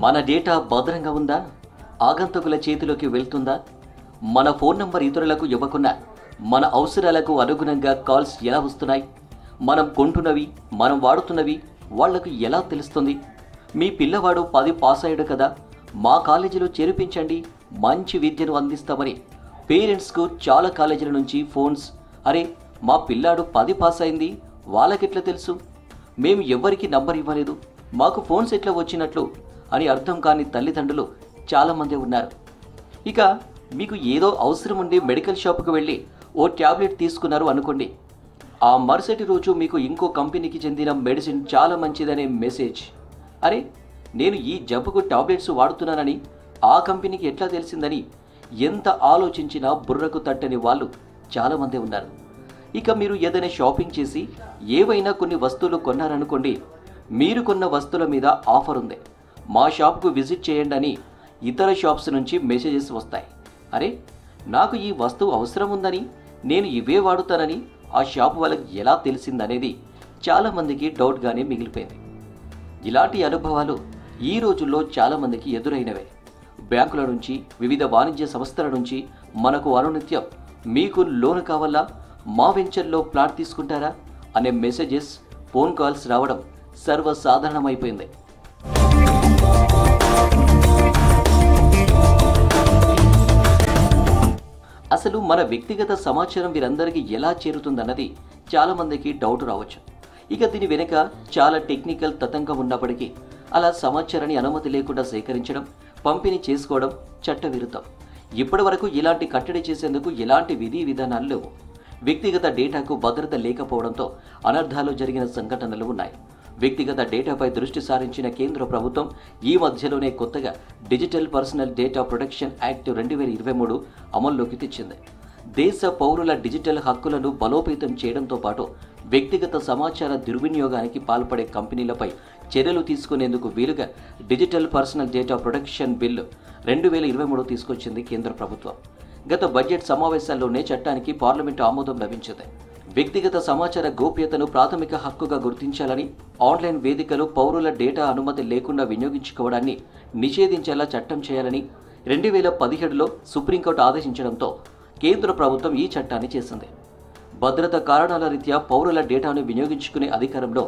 మన డేటా భద్రంగా ఉందా? ఆగంతకుల చేతిలోకి వెళ్తుందా? మన ఫోన్ నంబర్ ఇతరులకు ఇవ్వకుండా మన అవసరాలకు అనుగుణంగా కాల్స్ ఎలా వస్తున్నాయి? మనం కొంటున్నవి, మనం వాడుతున్నవి వాళ్లకు ఎలా తెలుస్తుంది? మీ పిల్లవాడు 10 పాస్ అయ్యాడు కదా, మా కాలేజీలో చేర్పించండి, మంచి విద్యను అందిస్తామని పేరెంట్స్కు చాలా కాలేజీల నుంచి ఫోన్స్. అరే, మా పిల్లాడు 10 పాస్ అయింది, వాళ్ళకెట్లా తెలుసు? మేము ఎవ్వరికి నంబర్ ఇవ్వలేదు, మాకు ఫోన్స్ ఎట్లా వచ్చినట్లు అని అర్థం కాని తల్లిదండ్రులు చాలామంది ఉన్నారు. ఇక మీకు ఏదో అవసరం ఉండి మెడికల్ షాప్కి వెళ్ళి ఓ ట్యాబ్లెట్ తీసుకున్నారు అనుకోండి, ఆ మరుసటి రోజు మీకు ఇంకో కంపెనీకి చెందిన మెడిసిన్ చాలా మంచిదనే మెసేజ్. అరే, నేను ఈ జబ్బుకు టాబ్లెట్స్ వాడుతున్నానని ఆ కంపెనీకి ఎట్లా తెలిసిందని ఎంత ఆలోచించినా బుర్రకు తట్టని వాళ్ళు చాలామంది ఉన్నారు. ఇక మీరు ఏదైనా షాపింగ్ చేసి ఏవైనా కొన్ని వస్తువులు కొన్నారనుకోండి, మీరు కొన్న వస్తువుల మీద ఆఫర్ ఉంది, మా షాప్కు విజిట్ చేయండి అని ఇతర షాప్స్ నుంచి మెసేజెస్ వస్తాయి. అరే, నాకు ఈ వస్తువు అవసరం ఉందని, నేను ఇవే వాడుతానని ఆ షాప్ వాళ్ళకి ఎలా తెలిసిందనేది చాలామందికి డౌట్గానే మిగిలిపోయింది. ఇలాంటి అనుభవాలు ఈ రోజుల్లో చాలామందికి ఎదురైనవే. బ్యాంకుల నుంచి, వివిధ వాణిజ్య సంస్థల నుంచి మనకు అనునిత్యం మీకు లోన్ కావాలా, మా వెంచర్లో ప్లాట్ తీసుకుంటారా అనే మెసేజెస్, ఫోన్ కాల్స్ రావడం సర్వసాధారణమైపోయింది. అసలు మన వ్యక్తిగత సమాచారం వీరందరికీ ఎలా చేరుతుందన్నది చాలామందికి డౌట్ రావచ్చు. ఇక దీని వెనుక చాలా టెక్నికల్ తతంగం ఉన్నప్పటికీ అలా సమాచారాన్ని అనుమతి లేకుండా సేకరించడం, పంపిణీ చేసుకోవడం చట్టవిరుద్ధం. ఇప్పటి వరకు ఇలాంటి కట్టడి చేసేందుకు ఎలాంటి విధి విధానాలు లేవు. వ్యక్తిగత డేటాకు భద్రత లేకపోవడంతో అనర్థాలు జరిగిన సంఘటనలు ఉన్నాయి. వ్యక్తిగత డేటాపై దృష్టి సారించిన కేంద్ర ప్రభుత్వం ఈ మధ్యలోనే కొత్తగా digital personal data protection act 2023 అమల్లోకి తెచ్చింది. దేశ పౌరుల డిజిటల్ హక్కులను బలోపేతం చేయడంతో పాటు వ్యక్తిగత సమాచార దుర్వినియోగానికి పాల్పడే కంపెనీలపై చర్యలు తీసుకునేందుకు వీలుగా digital personal data protection bill 2023 తీసుకొచ్చింది కేంద్ర ప్రభుత్వం. గత బడ్జెట్ సమావేశాల్లోనే చట్టానికి పార్లమెంటు ఆమోదం లభించింది. వ్యక్తిగత సమాచార గోప్యతను ప్రాథమిక హక్కుగా గుర్తించాలని, ఆన్లైన్ వేదికలు పౌరుల డేటా అనుమతి లేకుండా వినియోగించుకోవడాన్ని నిషేధించేలా చట్టం చేయాలని 2017లో సుప్రీంకోర్టు ఆదేశించడంతో కేంద్ర ప్రభుత్వం ఈ చట్టాన్ని చేసింది. భద్రతా కారణాల రీత్యా పౌరుల డేటాను వినియోగించుకునే అధికారంలో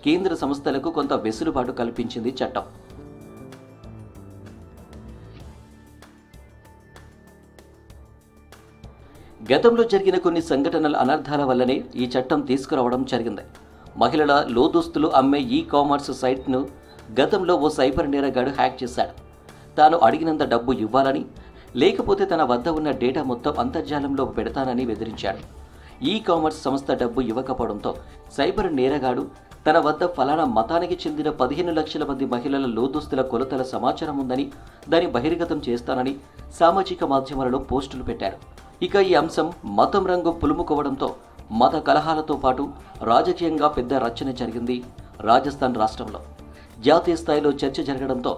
కేంద్ర సంస్థలకు కొంత వెసులుబాటు కల్పించింది చట్టం. గతంలో జరిగిన కొన్ని సంఘటనల అనర్థాల వల్లనే ఈ చట్టం తీసుకురావడం జరిగింది. మహిళల లోదుస్తులు అమ్మే కామర్స్ సైట్ను గతంలో ఓ సైబర్ నేరగాడు హ్యాక్ చేశాడు. తాను అడిగినంత డబ్బు ఇవ్వాలని, లేకపోతే తన వద్ద ఉన్న డేటా మొత్తం అంతర్జాలంలో పెడతానని బెదిరించాడు. కామర్స్ సంస్థ డబ్బు ఇవ్వకపోవడంతో సైబర్ నేరగాడు తన వద్ద ఫలానా మతానికి చెందిన 15 లక్షల మంది మహిళల లోదుస్తుల కొలతల సమాచారం ఉందని, దాన్ని బహిర్గతం చేస్తానని సామాజిక మాధ్యమాలలో పోస్టులు పెట్టాడు. ఇక ఈ అంశం మతం రంగు పులుముకోవడంతో మత కలహాలతో పాటు రాజకీయంగా పెద్ద రచన జరిగింది రాజస్థాన్ రాష్ట్రంలో. జాతీయ స్థాయిలో చర్చ జరగడంతో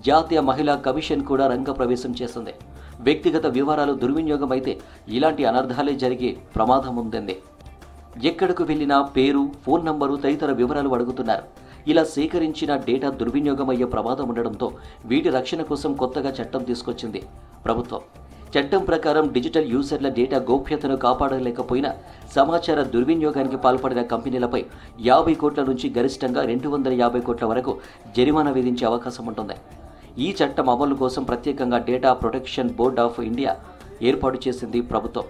జాతీయ మహిళా కమిషన్ కూడా రంగప్రవేశం చేసింది. వ్యక్తిగత వివరాలు దుర్వినియోగం అయితే ఇలాంటి అనర్థాలే జరిగే ప్రమాదం ఉందంది. ఎక్కడకు వెళ్ళినా పేరు, ఫోన్ నంబరు తదితర వివరాలు అడుగుతున్నారు. ఇలా సేకరించిన డేటా దుర్వినియోగం అయ్యే ప్రమాదం ఉండడంతో వీటి రక్షణ కోసం కొత్తగా చట్టం తీసుకొచ్చింది ప్రభుత్వం. చట్టం ప్రకారం డిజిటల్ యూజర్ల డేటా గోప్యతను కాపాడలేకపోయినా సమాచార దుర్వినియోగానికి పాల్పడిన కంపెనీలపై 50 కోట్ల నుంచి గరిష్టంగా 250 కోట్ల వరకు జరిమానా విధించే అవకాశం ఉంటుంది. ఈ చట్టం అమలు కోసం ప్రత్యేకంగా data protection board of India ఏర్పాటు చేసింది ప్రభుత్వం.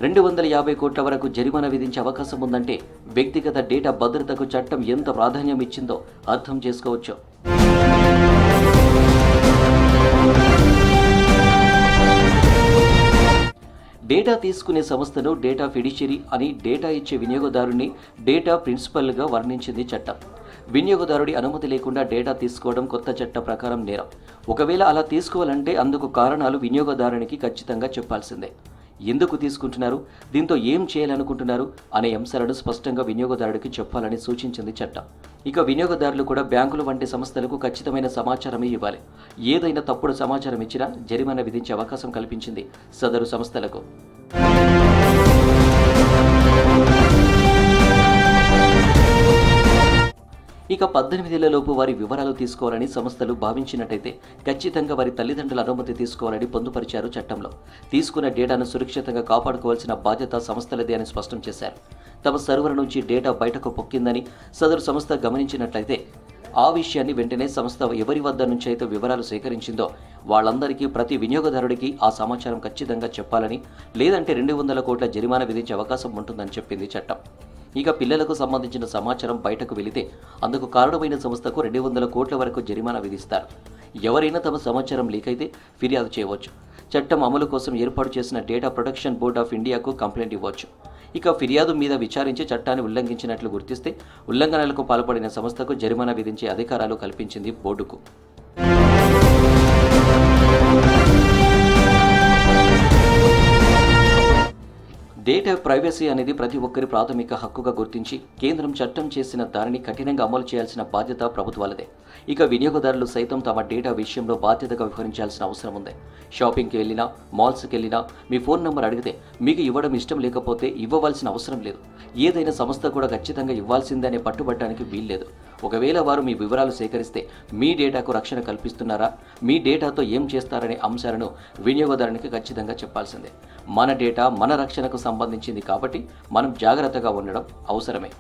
250 కోట్ల వరకు జరిమానా విధించే అవకాశం ఉందంటే వ్యక్తిగత డేటా భద్రతకు చట్టం ఎంత ప్రాధాన్యం ఇచ్చిందో అర్థం చేసుకోవచ్చు. డేటా తీసుకునే సంస్థను డేటా ఫిడిషియరీ అని, డేటా ఇచ్చే వినియోగదారుని డేటా ప్రిన్సిపల్గా వర్ణించింది చట్టం. వినియోగదారుడి అనుమతి లేకుండా డేటా తీసుకోవడం కొత్త చట్టం ప్రకారం నేరం. ఒకవేళ అలా తీసుకోవాలంటే అందుకు కారణాలు వినియోగదారునికి ఖచ్చితంగా చెప్పాల్సిందే. ఎందుకు తీసుకుంటున్నారు, దీంతో ఏం చేయాలనుకుంటున్నారు అనే అంశాలను స్పష్టంగా వినియోగదారుడికి చెప్పాలని సూచించింది చట్టం. ఇక వినియోగదారులు కూడా బ్యాంకులు వంటి సంస్థలకు ఖచ్చితమైన సమాచారమే ఇవ్వాలి. ఏదైనా తప్పుడు సమాచారం ఇచ్చినా జరిమానా విధించే అవకాశం కల్పించింది సదరు సంస్థలకు. ఇక 18 ఏళ్లలోపు వారి వివరాలు తీసుకోవాలని సంస్థలు భావించినట్టయితే ఖచ్చితంగా వారి తల్లిదండ్రుల అనుమతి తీసుకోవాలని పొందుపరిచారు చట్టంలో. తీసుకున్న డేటాను సురక్షితంగా కాపాడుకోవాల్సిన బాధ్యత సంస్థలదే అని స్పష్టం చేశారు. తమ సర్వర్ నుంచి డేటా బయటకు పొక్కిందని సదరు సంస్థ గమనించినట్లయితే ఆ విషయాన్ని వెంటనే సంస్థ ఎవరి వద్ద నుంచి అయితే వివరాలు సేకరించిందో వాళ్ళందరికీ, ప్రతి వినియోగదారుడికి ఆ సమాచారం ఖచ్చితంగా చెప్పాలని, లేదంటే 200 కోట్ల జరిమానా విధించే అవకాశం ఉంటుందని చెప్పింది చట్టం. ఇక పిల్లలకు సంబంధించిన సమాచారం బయటకు వెళితే అందుకు కారణమైన సంస్థకు 200 కోట్ల వరకు జరిమానా విధిస్తారు. ఎవరైనా తమ సమాచారం లీక్ అయితే ఫిర్యాదు చేయవచ్చు. చట్టం అమలు కోసం ఏర్పాటు చేసిన డేటా ప్రొటెక్షన్ బోర్డ్ ఆఫ్ ఇండియాకు కంప్లైంట్ ఇవ్వచ్చు. ఇక ఫిర్యాదు మీద విచారించి చట్టాన్ని ఉల్లంఘించినట్లు గుర్తిస్తే ఉల్లంఘనలకు పాల్పడిన సంస్థకు జరిమానా విధించే అధికారాలు కల్పించింది బోర్డుకు. డేటా ప్రైవసీ అనేది ప్రతి ఒక్కరి ప్రాథమిక హక్కుగా గుర్తించి కేంద్రం చట్టం చేసిన దానిని కఠినంగా అమలు చేయాల్సిన బాధ్యత ప్రభుత్వాలదే. ఇక వినియోగదారులు సైతం తమ డేటా విషయంలో బాధ్యతగా వ్యవహరించాల్సిన అవసరం ఉంది. షాపింగ్కి వెళ్ళినా, మాల్స్కి వెళ్ళినా మీ ఫోన్ నెంబర్ అడిగితే మీకు ఇవ్వడం ఇష్టం లేకపోతే ఇవ్వవలసిన అవసరం లేదు. ఏదైనా సంస్థ కూడా ఖచ్చితంగా ఇవ్వాల్సిందే అనే పట్టుబట్టడానికి వీల్లేదు. ఒకవేళ వారు మీ వివరాలు సేకరిస్తే మీ డేటాకు రక్షణ కల్పిస్తున్నారా, మీ డేటాతో ఏం చేస్తారనే అంశాలను వినియోగదారునికి ఖచ్చితంగా చెప్పాల్సిందే. మన డేటా మన రక్షణకు సంబంధించింది కాబట్టి మనం జాగ్రత్తగా ఉండడం అవసరమే.